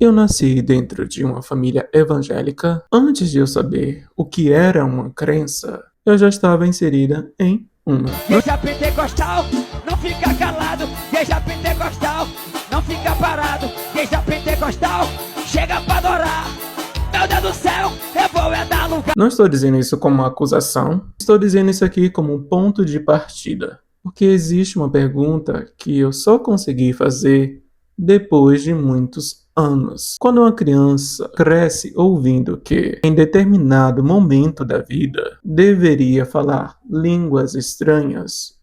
Eu nasci dentro de uma família evangélica. Antes de eu saber o que era uma crença, eu já estava inserida em uma. Igreja pentecostal, não fica calado. Igreja pentecostal, não fica parado. Igreja pentecostal, chega pra adorar. Meu Deus do céu, eu vou dar lugar. Não estou dizendo isso como uma acusação, estou dizendo isso aqui como um ponto de partida. Porque existe uma pergunta que eu só consegui fazer depois de muitos anos. Quando uma criança cresce ouvindo que, em determinado momento da vida, deveria falar línguas estranhas,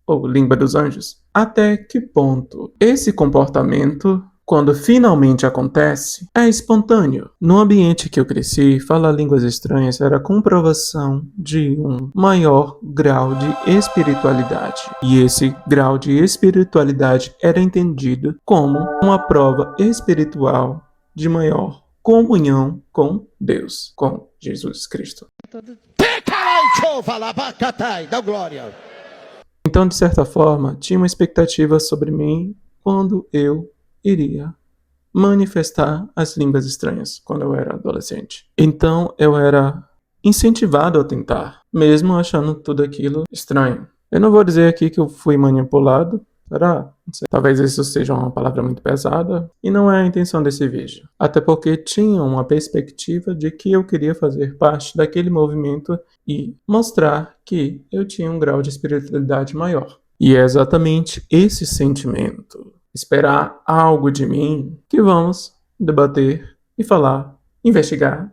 ou língua dos anjos, até que ponto esse comportamento, quando finalmente acontece, é espontâneo. No ambiente que eu cresci, falar línguas estranhas era comprovação de um maior grau de espiritualidade. E esse grau de espiritualidade era entendido como uma prova espiritual de maior comunhão com Deus, com Jesus Cristo. Dá glória. Então, de certa forma, tinha uma expectativa sobre mim quando eu iria manifestar as línguas estranhas quando eu era adolescente. Então, eu era incentivado a tentar, mesmo achando tudo aquilo estranho. Eu não vou dizer aqui que eu fui manipulado, será? Não sei. Talvez isso seja uma palavra muito pesada, e não é a intenção desse vídeo. Até porque tinha uma perspectiva de que eu queria fazer parte daquele movimento e mostrar que eu tinha um grau de espiritualidade maior. E é exatamente esse sentimento, esperar algo de mim, que vamos debater e falar, investigar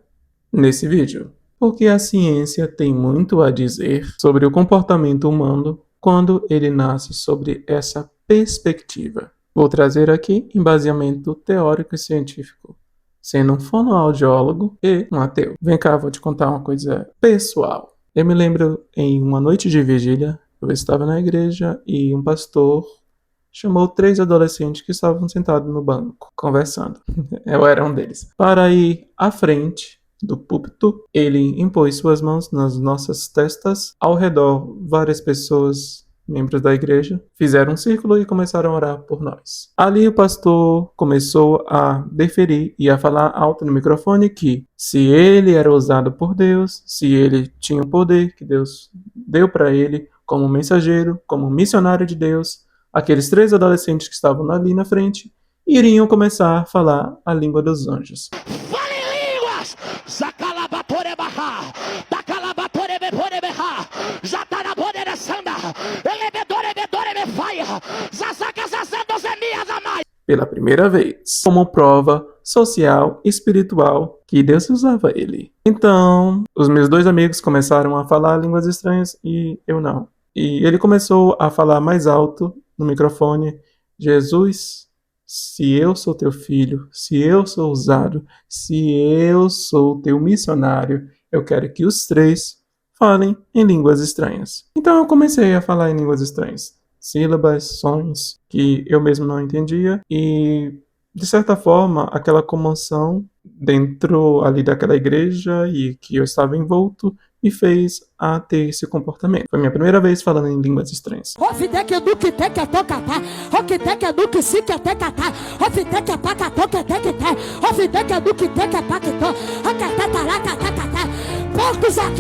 nesse vídeo. Porque a ciência tem muito a dizer sobre o comportamento humano quando ele nasce sobre essa perspectiva. Vou trazer aqui embaseamento teórico e científico, sendo um fonoaudiólogo e um ateu. Vem cá, vou te contar uma coisa pessoal. Eu me lembro em uma noite de vigília, eu estava na igreja e um pastor chamou 3 adolescentes que estavam sentados no banco, conversando. Eu era um deles. Para ir à frente do púlpito, ele impôs suas mãos nas nossas testas. Ao redor, várias pessoas, membros da igreja, fizeram um círculo e começaram a orar por nós. Ali o pastor começou a deferir e a falar alto no microfone que se ele era usado por Deus, se ele tinha o poder que Deus deu para ele como mensageiro, como missionário de Deus, aqueles 3 adolescentes que estavam ali na frente iriam começar a falar a língua dos anjos. Fala em línguas! Zakalabaporebaha, Dakalabaporebeporebeha, Zataraboderesanda, Elebedorebedorebefaia, Zazakazazandozemias. Pela primeira vez, como prova social e espiritual que Deus usava ele. Então, os meus 2 amigos começaram a falar línguas estranhas e eu não. E ele começou a falar mais alto no microfone: Jesus, se eu sou teu filho, se eu sou usado, se eu sou teu missionário, eu quero que os 3 falem em línguas estranhas. Então eu comecei a falar em línguas estranhas, sílabas, sons que eu mesmo não entendia e, de certa forma, aquela comoção dentro ali daquela igreja e que eu estava envolto me fez a ter esse comportamento. Foi minha primeira vez falando em línguas estranhas. Poucos aqui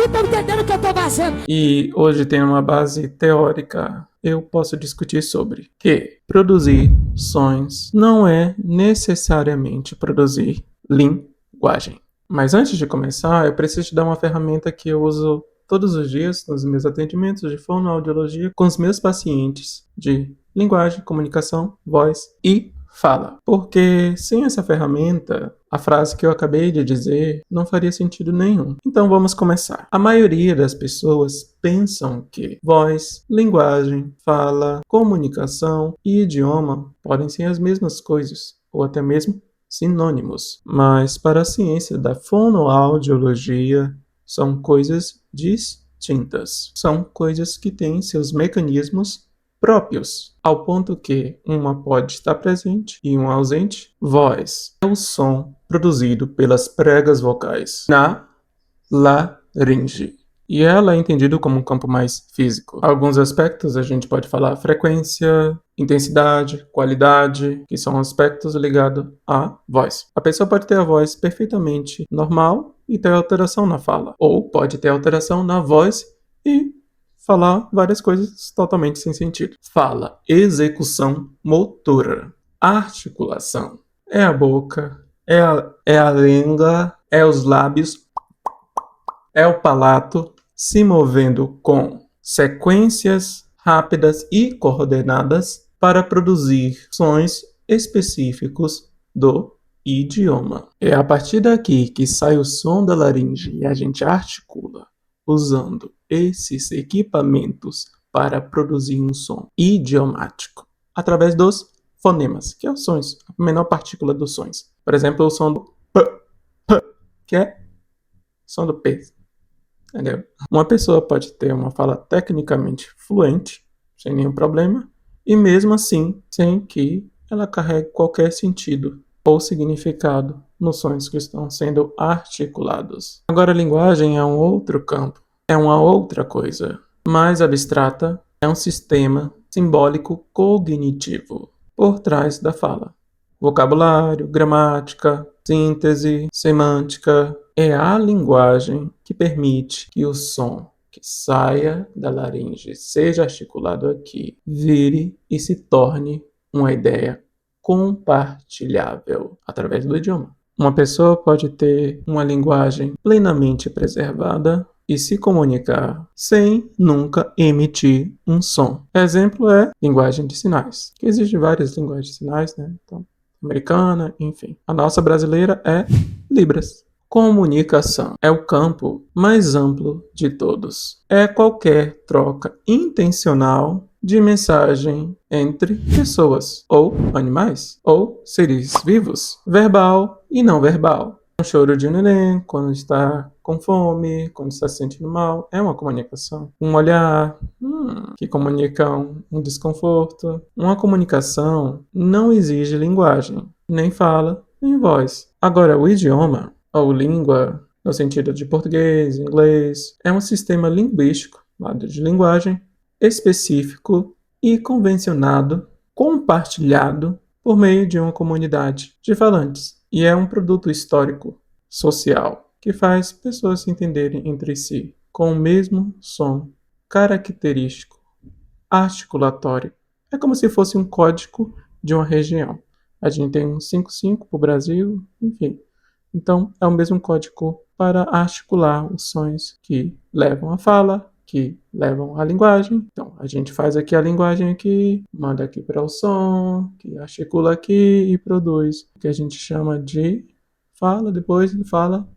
estão entendendo o que eu estou fazendo. E hoje tem uma base teórica. Eu posso discutir sobre que produzir sons não é necessariamente produzir linguagem. Mas antes de começar, eu preciso te dar uma ferramenta que eu uso todos os dias nos meus atendimentos de fonoaudiologia com os meus pacientes de linguagem, comunicação, voz e fala. Porque sem essa ferramenta, a frase que eu acabei de dizer não faria sentido nenhum. Então vamos começar. A maioria das pessoas pensam que voz, linguagem, fala, comunicação e idioma podem ser as mesmas coisas, ou até mesmo sinônimos. Mas para a ciência da fonoaudiologia, são coisas distintas. São coisas que têm seus mecanismos próprios, ao ponto que uma pode estar presente e uma ausente. Voz é o som produzido pelas pregas vocais na laringe, e ela é entendida como um campo mais físico. Alguns aspectos a gente pode falar frequência, intensidade, qualidade, que são aspectos ligados à voz. A pessoa pode ter a voz perfeitamente normal e ter alteração na fala, ou pode ter alteração na voz e falar várias coisas totalmente sem sentido. Fala, execução motora, articulação. É a boca, é a língua, é os lábios, é o palato se movendo com sequências rápidas e coordenadas para produzir sons específicos do idioma. É a partir daqui que sai o som da laringe e a gente articula usando esses equipamentos para produzir um som idiomático através dos fonemas, que é os sons, a menor partícula dos sons. Por exemplo, o som do P, que é o som do P. Entendeu? Uma pessoa pode ter uma fala tecnicamente fluente, sem nenhum problema, e mesmo assim, sem que ela carregue qualquer sentido ou significado nos sons que estão sendo articulados. Agora, a linguagem é um outro campo, é uma outra coisa, mais abstrata, é um sistema simbólico cognitivo por trás da fala. Vocabulário, gramática, síntese, semântica, é a linguagem que permite que o som que saia da laringe, seja articulado aqui, vire e se torne uma ideia compartilhável através do idioma. Uma pessoa pode ter uma linguagem plenamente preservada e se comunicar sem nunca emitir um som. Exemplo é linguagem de sinais, que existem várias linguagens de sinais, né? Então, americana, enfim. A nossa brasileira é Libras. Comunicação é o campo mais amplo de todos. É qualquer troca intencional de mensagem entre pessoas, ou animais, ou seres vivos, verbal e não verbal. Um choro de um neném, quando está com fome, quando está se sentindo mal, é uma comunicação. Um olhar que comunica um desconforto. Uma comunicação não exige linguagem, nem fala, nem voz. Agora, o idioma, ou língua, no sentido de português, inglês, é um sistema linguístico, lado de linguagem, específico e convencionado, compartilhado por meio de uma comunidade de falantes. E é um produto histórico, social, que faz pessoas se entenderem entre si com o mesmo som característico, articulatório. É como se fosse um código de uma região. A gente tem um 55 para o Brasil, enfim. Então, é o mesmo código para articular os sons que levam à fala, que levam à linguagem. Então, a gente faz aqui a linguagem aqui, manda aqui para o som, que articula aqui e produz o que a gente chama de fala, depois fala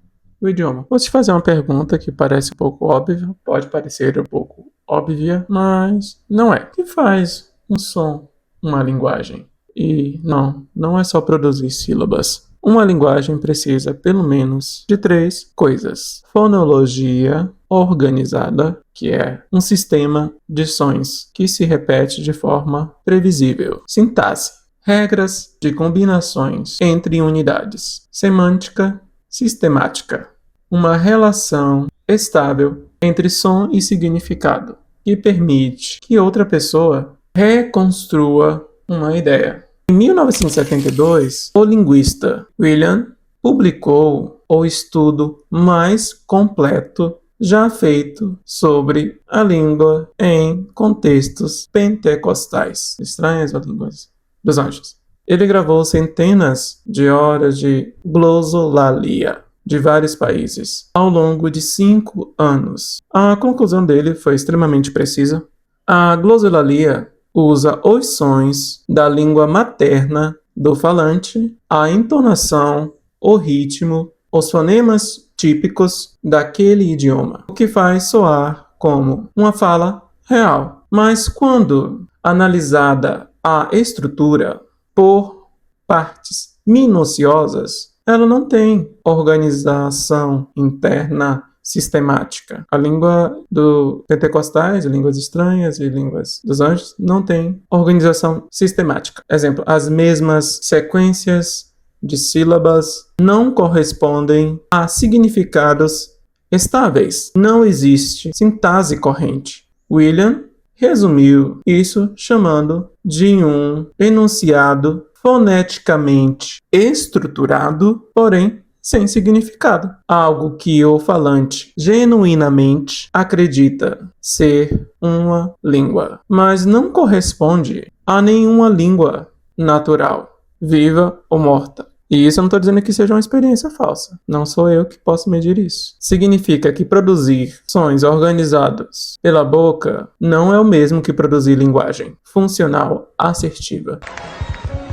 o idioma. Vou te fazer uma pergunta que parece um pouco óbvia, pode parecer um pouco óbvia, mas não é. O que faz um som, uma linguagem? E não é só produzir sílabas. Uma linguagem precisa, pelo menos, de 3 coisas. Fonologia organizada, que é um sistema de sons que se repete de forma previsível. Sintaxe, regras de combinações entre unidades. Semântica, sistemática, uma relação estável entre som e significado, que permite que outra pessoa reconstrua uma ideia. Em 1972, o linguista William publicou o estudo mais completo já feito sobre a língua em contextos pentecostais, estranhas ou línguas dos anjos. Ele gravou centenas de horas de glosolalia de vários países ao longo de 5 anos. A conclusão dele foi extremamente precisa. A glosolalia usa os sons da língua materna do falante, a entonação, o ritmo, os fonemas típicos daquele idioma, o que faz soar como uma fala real. Mas quando analisada a estrutura por partes minuciosas, ela não tem organização interna sistemática. A língua do pentecostais, línguas estranhas e línguas dos anjos não tem organização sistemática. Exemplo, as mesmas sequências de sílabas não correspondem a significados estáveis. Não existe sintaxe corrente. William resumiu isso chamando de um enunciado foneticamente estruturado, porém sem significado. Algo que o falante genuinamente acredita ser uma língua, mas não corresponde a nenhuma língua natural, viva ou morta. E isso eu não estou dizendo que seja uma experiência falsa. Não sou eu que posso medir isso. Significa que produzir sons organizados pela boca não é o mesmo que produzir linguagem funcional assertiva.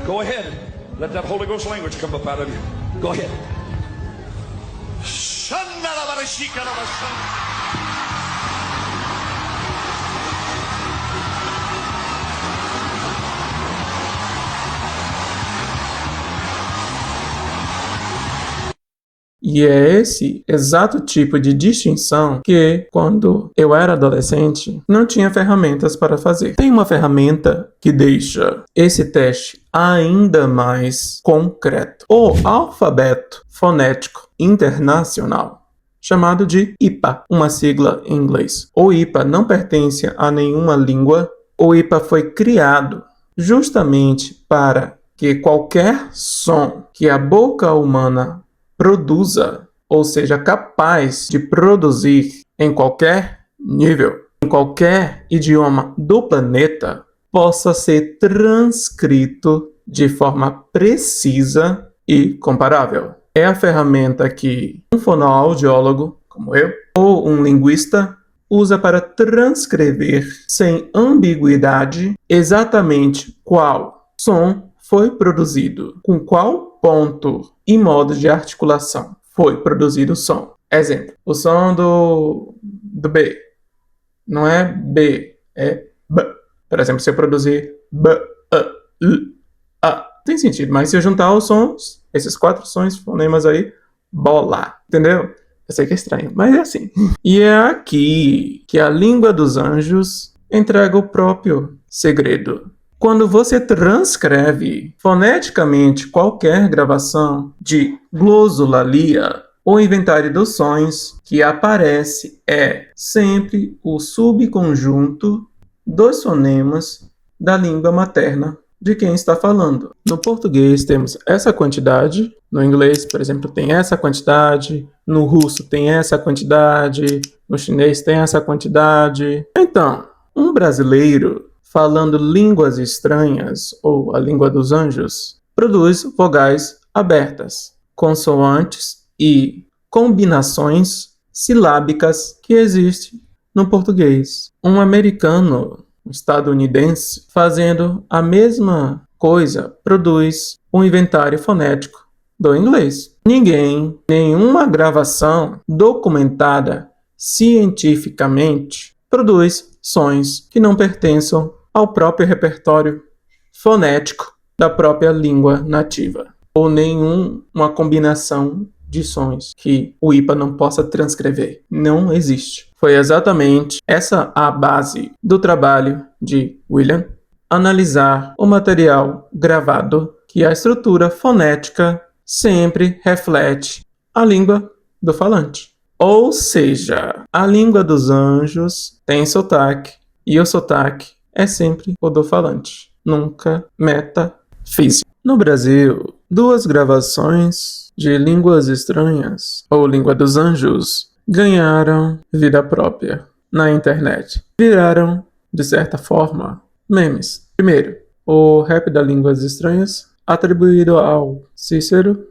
Go ahead. Let that Holy Ghost language come up out of you. Go ahead. E é esse exato tipo de distinção que, quando eu era adolescente, não tinha ferramentas para fazer. Tem uma ferramenta que deixa esse teste ainda mais concreto. O alfabeto fonético internacional, chamado de IPA, uma sigla em inglês. O IPA não pertence a nenhuma língua. O IPA foi criado justamente para que qualquer som que a boca humana produza, ou seja, capaz de produzir em qualquer nível, em qualquer idioma do planeta, possa ser transcrito de forma precisa e comparável. É a ferramenta que um fonoaudiólogo, como eu, ou um linguista, usa para transcrever sem ambiguidade exatamente qual som foi produzido, com qual ponto e modo de articulação foi produzido o som. Exemplo, o som do B não é B, é B. Por exemplo, se eu produzir B, A, L, A, tem sentido, mas se eu juntar os sons, esses 4 sons, fonemas aí, bola, entendeu? Eu sei que é estranho, mas é assim. E é aqui que a língua dos anjos entrega o próprio segredo. Quando você transcreve foneticamente qualquer gravação de glosolalia, o inventário dos sons que aparece é sempre o subconjunto dos fonemas da língua materna de quem está falando. No português temos essa quantidade, no inglês, por exemplo, tem essa quantidade, no russo tem essa quantidade, no chinês tem essa quantidade. Então, um brasileiro falando línguas estranhas, ou a língua dos anjos, produz vogais abertas, consoantes e combinações silábicas que existem no português. Um americano, um estadunidense, fazendo a mesma coisa, produz um inventário fonético do inglês. Ninguém, nenhuma gravação documentada cientificamente produz sons que não pertençam ao próprio repertório fonético da própria língua nativa, ou nenhuma combinação de sons que o IPA não possa transcrever. Não existe. Foi exatamente essa a base do trabalho de William, analisar o material gravado, que a estrutura fonética sempre reflete a língua do falante. Ou seja, a língua dos anjos tem sotaque, e o sotaque é sempre o do falante, nunca metafísico. No Brasil, 2 gravações de línguas estranhas, ou língua dos anjos, ganharam vida própria na internet. Viraram, de certa forma, memes. Primeiro, o rap das línguas estranhas, atribuído ao Cícero.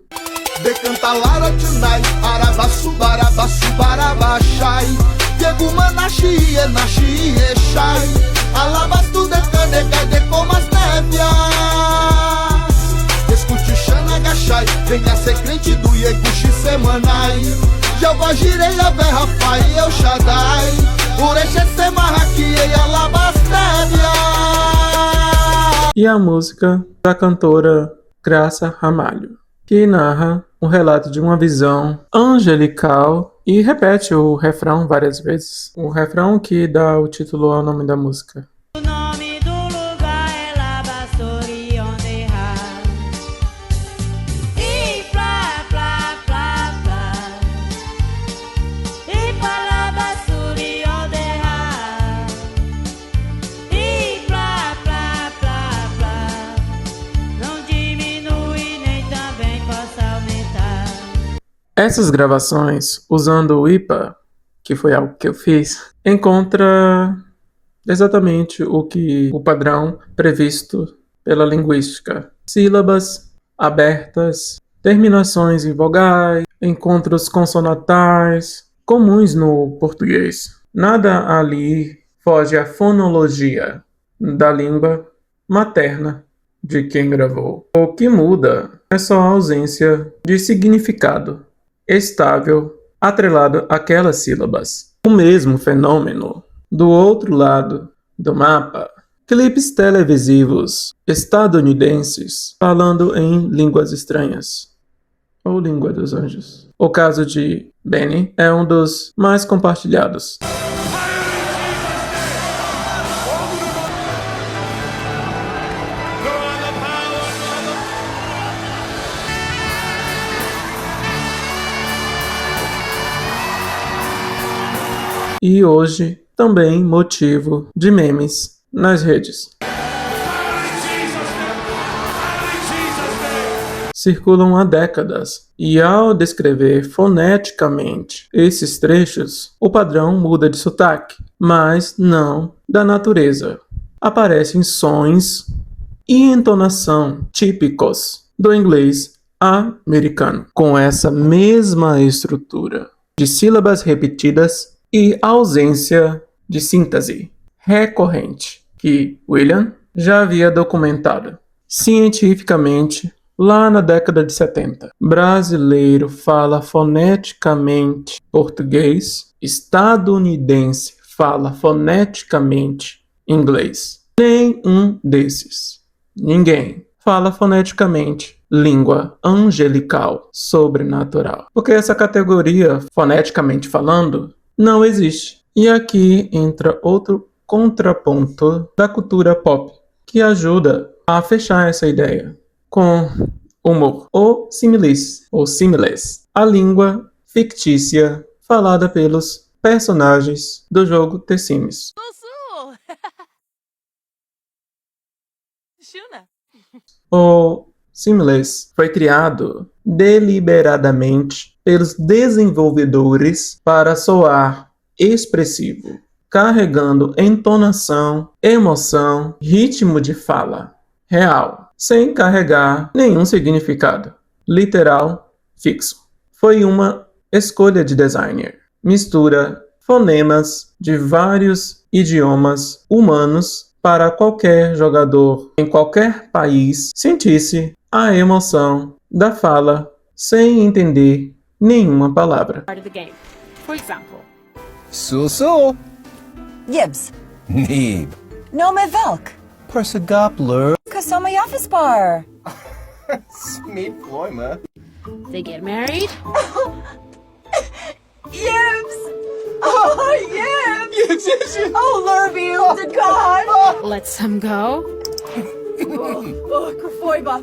Decanta Lara Tunai, Arabaçu, Barabaçu, Barabachai, Diego Manachi, Enachi, Echai, Alabastu, Decanecai, Decomas, Névias. Escute Xana, Gachai, venha ser crente do Ieguchi Semanai. Jeová Jirei, Ave Rapai, El Shaddai, Ureche Semarraqui, e Alabastévia. E a música da cantora Graça Ramalho, que narra um relato de uma visão angelical e repete o refrão várias vezes. O refrão que dá o título ao nome da música. O nome do lugar é Labastori onde errar. E plá, plá, plá, plá. E pra Labastori onde errar. E plá, plá, plá, plá. Não diminui nem também possa aumentar. Essas gravações, usando o IPA, que foi algo que eu fiz, encontra exatamente o padrão previsto pela linguística. Sílabas abertas, terminações em vogais, encontros consonantais, comuns no português. Nada ali foge à fonologia da língua materna de quem gravou. O que muda é só a ausência de significado estável atrelado àquelas sílabas. O mesmo fenômeno do outro lado do mapa. Clipes televisivos estadunidenses falando em línguas estranhas, ou língua dos anjos. O caso de Benny é um dos mais compartilhados. E hoje também motivo de memes nas redes. Circulam há décadas, e ao descrever foneticamente esses trechos, o padrão muda de sotaque, mas não da natureza. Aparecem sons e entonação típicos do inglês americano, com essa mesma estrutura de sílabas repetidas e ausência de síntese recorrente, que William já havia documentado cientificamente lá na década de 70. Brasileiro fala foneticamente português, estadunidense fala foneticamente inglês. Nenhum desses, ninguém, fala foneticamente língua angelical, sobrenatural. Porque essa categoria, foneticamente falando, não existe. E aqui entra outro contraponto da cultura pop, que ajuda a fechar essa ideia com humor, ou similes, a língua fictícia falada pelos personagens do jogo The Sims. O Similes foi criado deliberadamente pelos desenvolvedores para soar expressivo, carregando entonação, emoção, ritmo de fala real, sem carregar nenhum significado literal fixo. Foi uma escolha de designer. Mistura fonemas de vários idiomas humanos para qualquer jogador em qualquer país sentisse a emoção da fala sem entender nenhuma palavra. Part of the game. For example, So. Yibs. Neeb. No me velk. Persegapler. Kasoma Yafispar. Smeet Ployma. they get married. Yibs! Oh, Yibs! Oh, Lurby, the God! Lets them go. Oh, Krafoiba!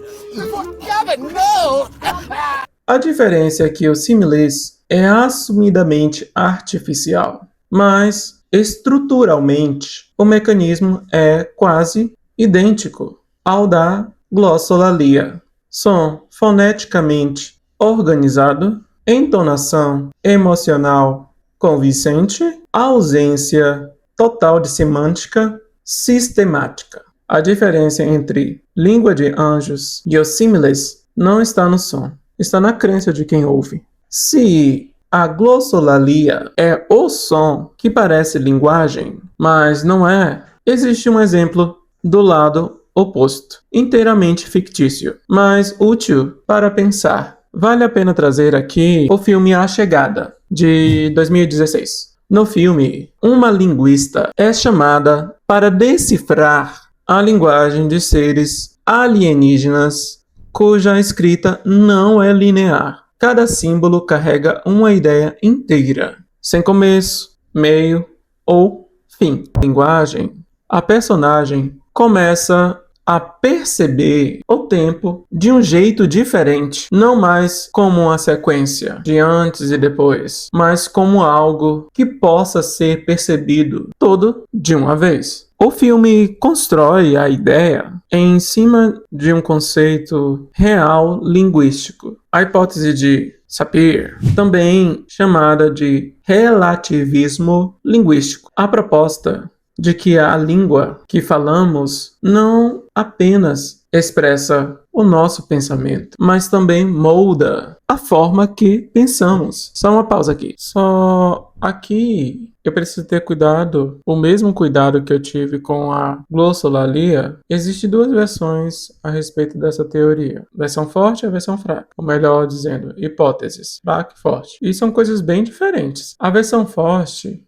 A diferença é que o Similes é assumidamente artificial, mas estruturalmente o mecanismo é quase idêntico ao da glossolalia. Som foneticamente organizado, entonação emocional convincente, ausência total de semântica sistemática. A diferença entre língua de anjos e o Similes não está no som, está na crença de quem ouve. Se a glossolalia é o som que parece linguagem, mas não é, existe um exemplo do lado oposto, inteiramente fictício, mas útil para pensar. Vale a pena trazer aqui o filme A Chegada, de 2016. No filme, uma linguista é chamada para decifrar a linguagem de seres alienígenas cuja escrita não é linear, cada símbolo carrega uma ideia inteira, sem começo, meio ou fim. Linguagem. A personagem começa a perceber o tempo de um jeito diferente, não mais como uma sequência de antes e depois, mas como algo que possa ser percebido todo de uma vez. O filme constrói a ideia em cima de um conceito real linguístico, a hipótese de Sapir, também chamada de relativismo linguístico. A proposta de que a língua que falamos não apenas expressa o nosso pensamento, mas também molda a forma que pensamos. Só uma pausa aqui. Só aqui eu preciso ter cuidado, o mesmo cuidado que eu tive com a glossolalia. Existem duas versões a respeito dessa teoria. Versão forte e a versão fraca. Ou melhor dizendo, hipóteses. Fraca e forte. E são coisas bem diferentes. A versão forte,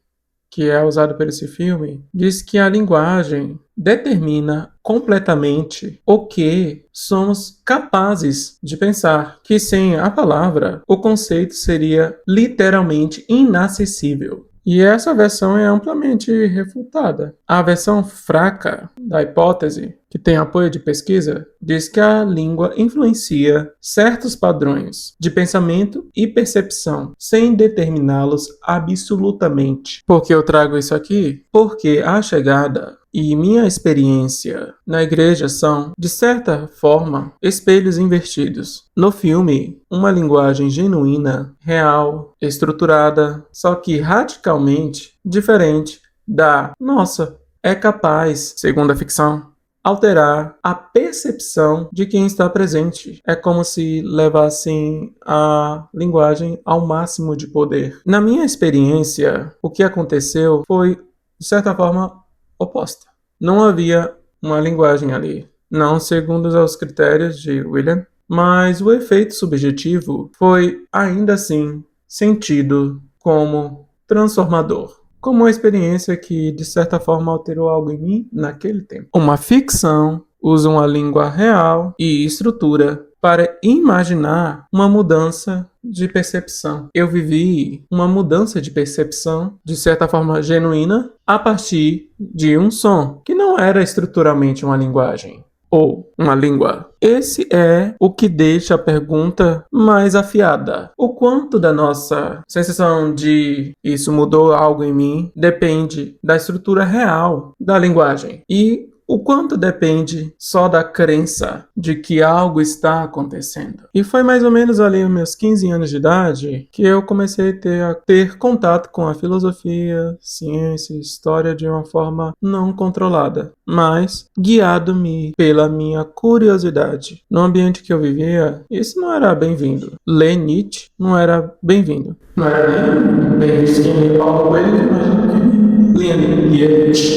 que é usada por esse filme, diz que a linguagem determina completamente o que somos capazes de pensar, que sem a palavra o conceito seria literalmente inacessível. E essa versão é amplamente refutada. A versão fraca da hipótese, que tem apoio de pesquisa, diz que a língua influencia certos padrões de pensamento e percepção, sem determiná-los absolutamente. Por que eu trago isso aqui? Porque a chegada e minha experiência na igreja são, de certa forma, espelhos invertidos. No filme, uma linguagem genuína, real, estruturada, só que radicalmente diferente da nossa, é capaz, segundo a ficção, alterar a percepção de quem está presente. É como se levassem a linguagem ao máximo de poder. Na minha experiência, o que aconteceu foi, de certa forma, oposta. Não havia uma linguagem ali, não segundo os critérios de William, mas o efeito subjetivo foi, ainda assim, sentido como transformador, como uma experiência que, de certa forma, alterou algo em mim naquele tempo. Uma ficção usa uma língua real e estrutura para imaginar uma mudança de percepção. Eu vivi uma mudança de percepção, de certa forma genuína, a partir de um som, que não era estruturalmente uma linguagem ou uma língua. Esse é o que deixa a pergunta mais afiada. O quanto da nossa sensação de isso mudou algo em mim depende da estrutura real da linguagem e o quanto depende só da crença de que algo está acontecendo. E foi mais ou menos ali aos meus 15 anos de idade que eu comecei a ter contato com a filosofia, ciência, história de uma forma não controlada, mas guiado-me pela minha curiosidade. No ambiente que eu vivia, isso não era bem-vindo. Ler Nietzsche não era bem-vindo. Não era bem-vindo. Paulo Coelho,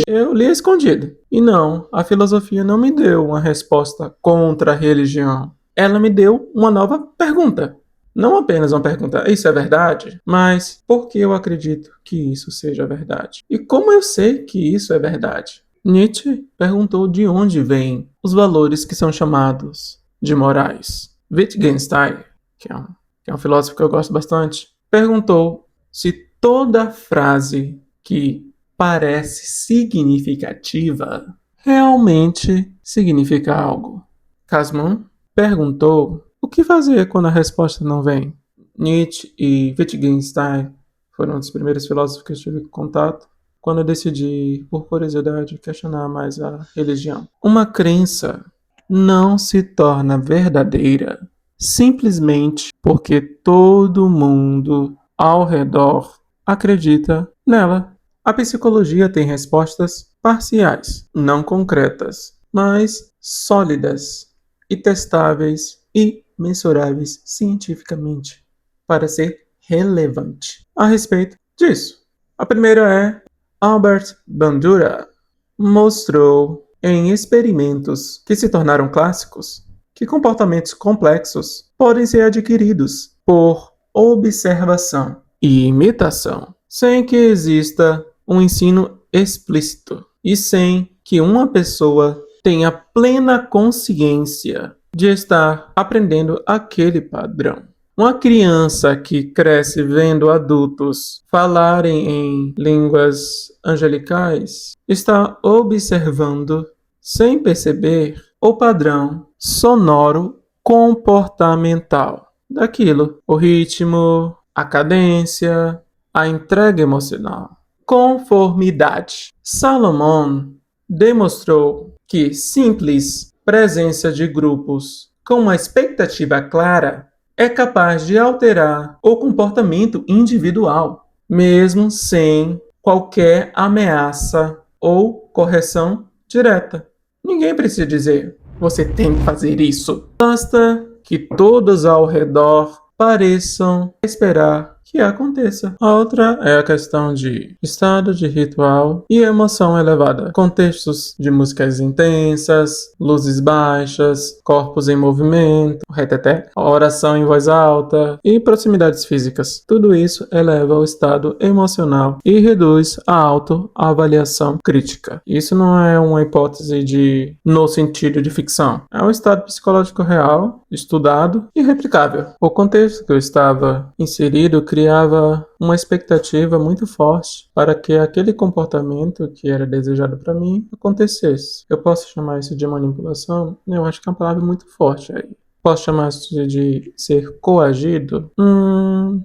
eu li escondido. E não, a filosofia não me deu uma resposta contra a religião. Ela me deu uma nova pergunta. Não apenas uma pergunta, isso é verdade? Mas por que eu acredito que isso seja verdade? E como eu sei que isso é verdade? Nietzsche perguntou de onde vêm os valores que são chamados de morais. Wittgenstein, que é um filósofo que eu gosto bastante, perguntou se toda frase que parece significativa realmente significa algo. Kasman perguntou o que fazer quando a resposta não vem. Nietzsche e Wittgenstein foram um dos primeiros filósofos que eu tive contato quando eu decidi, por curiosidade, questionar mais a religião. Uma crença não se torna verdadeira simplesmente porque todo mundo ao redor acredita nela. A psicologia tem respostas parciais, não concretas, mas sólidas e testáveis e mensuráveis cientificamente para ser relevante a respeito disso. A primeira é Albert Bandura mostrou em experimentos que se tornaram clássicos que comportamentos complexos podem ser adquiridos por observação e imitação, sem que exista um ensino explícito e sem que uma pessoa tenha plena consciência de estar aprendendo aquele padrão. Uma criança que cresce vendo adultos falarem em línguas angelicais está observando, sem perceber, o padrão sonoro comportamental daquilo, o ritmo, a cadência, a entrega emocional. Conformidade. Salomão demonstrou que simples presença de grupos com uma expectativa clara é capaz de alterar o comportamento individual, mesmo sem qualquer ameaça ou correção direta. Ninguém precisa dizer, você tem que fazer isso. Basta que todos ao redor pareçam esperar que aconteça. A outra é a questão de estado de ritual e emoção elevada. Contextos de músicas intensas, luzes baixas, corpos em movimento, reteté, oração em voz alta e proximidades físicas. Tudo isso eleva o estado emocional e reduz a autoavaliação crítica. Isso não é uma hipótese no sentido de ficção. É um estado psicológico real, estudado e replicável. O contexto que eu estava inserido criava uma expectativa muito forte para que aquele comportamento que era desejado para mim acontecesse. Eu posso chamar isso de manipulação? Eu acho que é uma palavra muito forte aí. Posso chamar isso de ser coagido?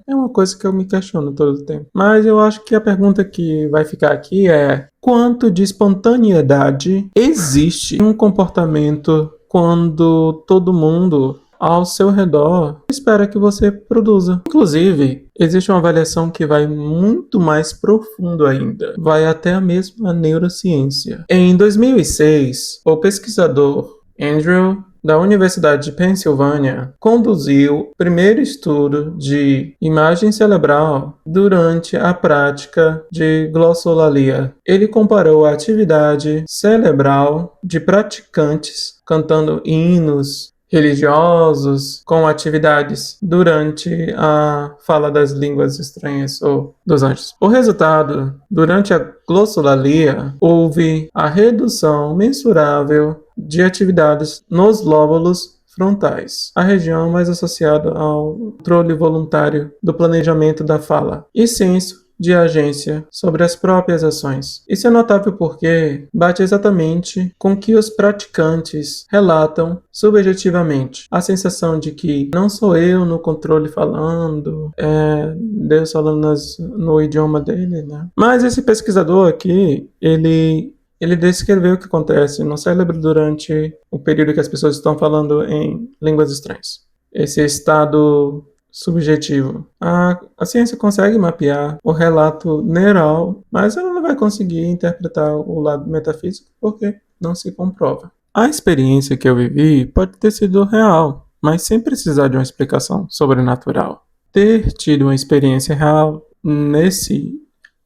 É uma coisa que eu me questiono todo o tempo. Mas eu acho que a pergunta que vai ficar aqui é: quanto de espontaneidade existe em um comportamento quando todo mundo ao seu redor espera que você produza? Inclusive, existe uma avaliação que vai muito mais profundo ainda. Vai até a mesma neurociência. Em 2006, o pesquisador Andrew, da Universidade de Pensilvânia, conduziu o primeiro estudo de imagem cerebral durante a prática de glossolalia. Ele comparou a atividade cerebral de praticantes cantando hinos religiosos com atividades durante a fala das línguas estranhas ou dos anjos. O resultado, durante a glossolalia, houve a redução mensurável de atividades nos lóbulos frontais, a região mais associada ao controle voluntário do planejamento da fala e senso de agência sobre as próprias ações. Isso é notável porque bate exatamente com o que os praticantes relatam subjetivamente. A sensação de que não sou eu no controle falando, é Deus falando no idioma dele, né? Mas esse pesquisador aqui, ele descreveu o que acontece no cérebro durante o período que as pessoas estão falando em línguas estranhas. Esse estado subjetivo. A ciência consegue mapear o relato neural, mas ela não vai conseguir interpretar o lado metafísico porque não se comprova. A experiência que eu vivi pode ter sido real, mas sem precisar de uma explicação sobrenatural. Ter tido uma experiência real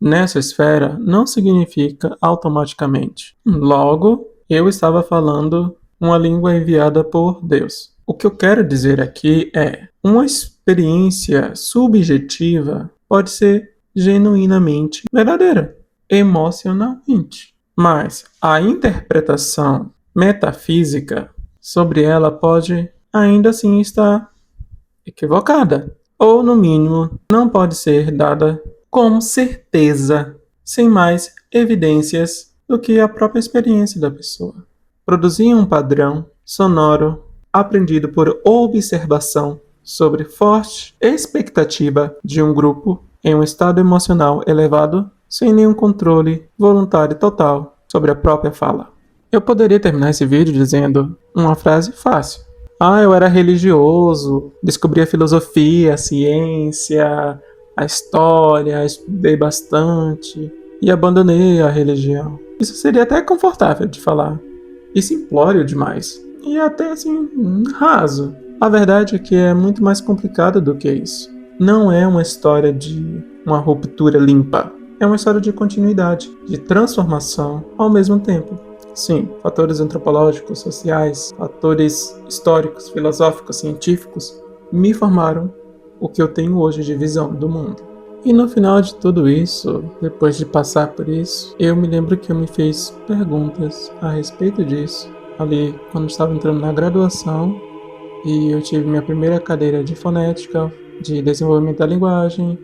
nessa esfera não significa automaticamente. Logo, eu estava falando uma língua enviada por Deus. O que eu quero dizer aqui é: uma experiência subjetiva pode ser genuinamente verdadeira, emocionalmente, mas a interpretação metafísica sobre ela pode ainda assim estar equivocada, ou no mínimo não pode ser dada como certeza, sem mais evidências do que a própria experiência da pessoa. Produzir um padrão sonoro aprendido por observação sobre forte expectativa de um grupo em um estado emocional elevado, sem nenhum controle voluntário total sobre a própria fala. Eu poderia terminar esse vídeo dizendo uma frase fácil. Eu era religioso, descobri a filosofia, a ciência, a história, estudei bastante e abandonei a religião. Isso seria até confortável de falar e simplório demais. E até assim, raso. A verdade é que é muito mais complicado do que isso. Não é uma história de uma ruptura limpa. É uma história de continuidade, de transformação ao mesmo tempo. Sim, fatores antropológicos, sociais, fatores históricos, filosóficos, científicos me formaram o que eu tenho hoje de visão do mundo. E no final de tudo isso, depois de passar por isso, eu me lembro que eu me fiz perguntas a respeito disso ali quando estava entrando na graduação e eu tive minha primeira cadeira de fonética, de desenvolvimento da linguagem,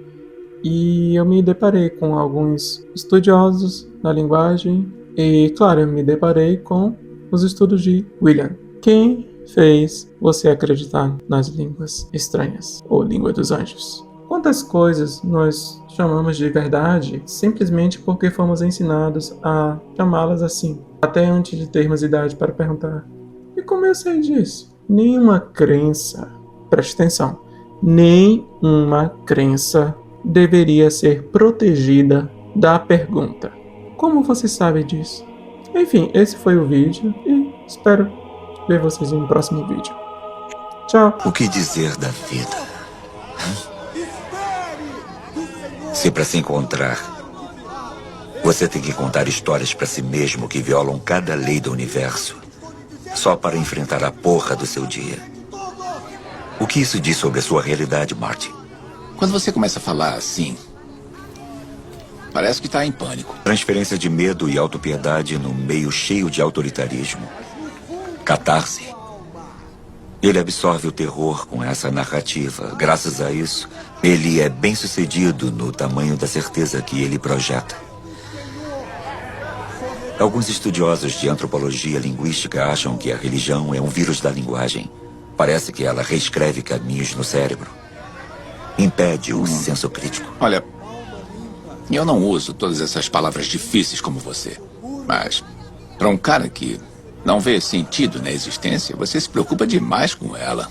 e eu me deparei com alguns estudiosos da linguagem e, claro, eu me deparei com os estudos de William. Quem fez você acreditar nas línguas estranhas, ou língua dos anjos? Quantas coisas nós chamamos de verdade simplesmente porque fomos ensinados a chamá-las assim, até antes de termos idade para perguntar: e como eu sei disso? Nenhuma crença, preste atenção, nenhuma crença deveria ser protegida da pergunta: como você sabe disso? Enfim, esse foi o vídeo e espero ver vocês no próximo vídeo. Tchau! O que dizer da vida? Se para se encontrar, você tem que contar histórias para si mesmo que violam cada lei do universo, só para enfrentar a porra do seu dia. O que isso diz sobre a sua realidade, Marty? Quando você começa a falar assim, parece que está em pânico. Transferência de medo e autopiedade num meio cheio de autoritarismo. Catarse. Ele absorve o terror com essa narrativa. Graças a isso, ele é bem-sucedido no tamanho da certeza que ele projeta. Alguns estudiosos de antropologia linguística acham que a religião é um vírus da linguagem. Parece que ela reescreve caminhos no cérebro. Impede o senso crítico. Olha, eu não uso todas essas palavras difíceis como você. Mas, para um cara que não vê sentido na existência, você se preocupa demais com ela.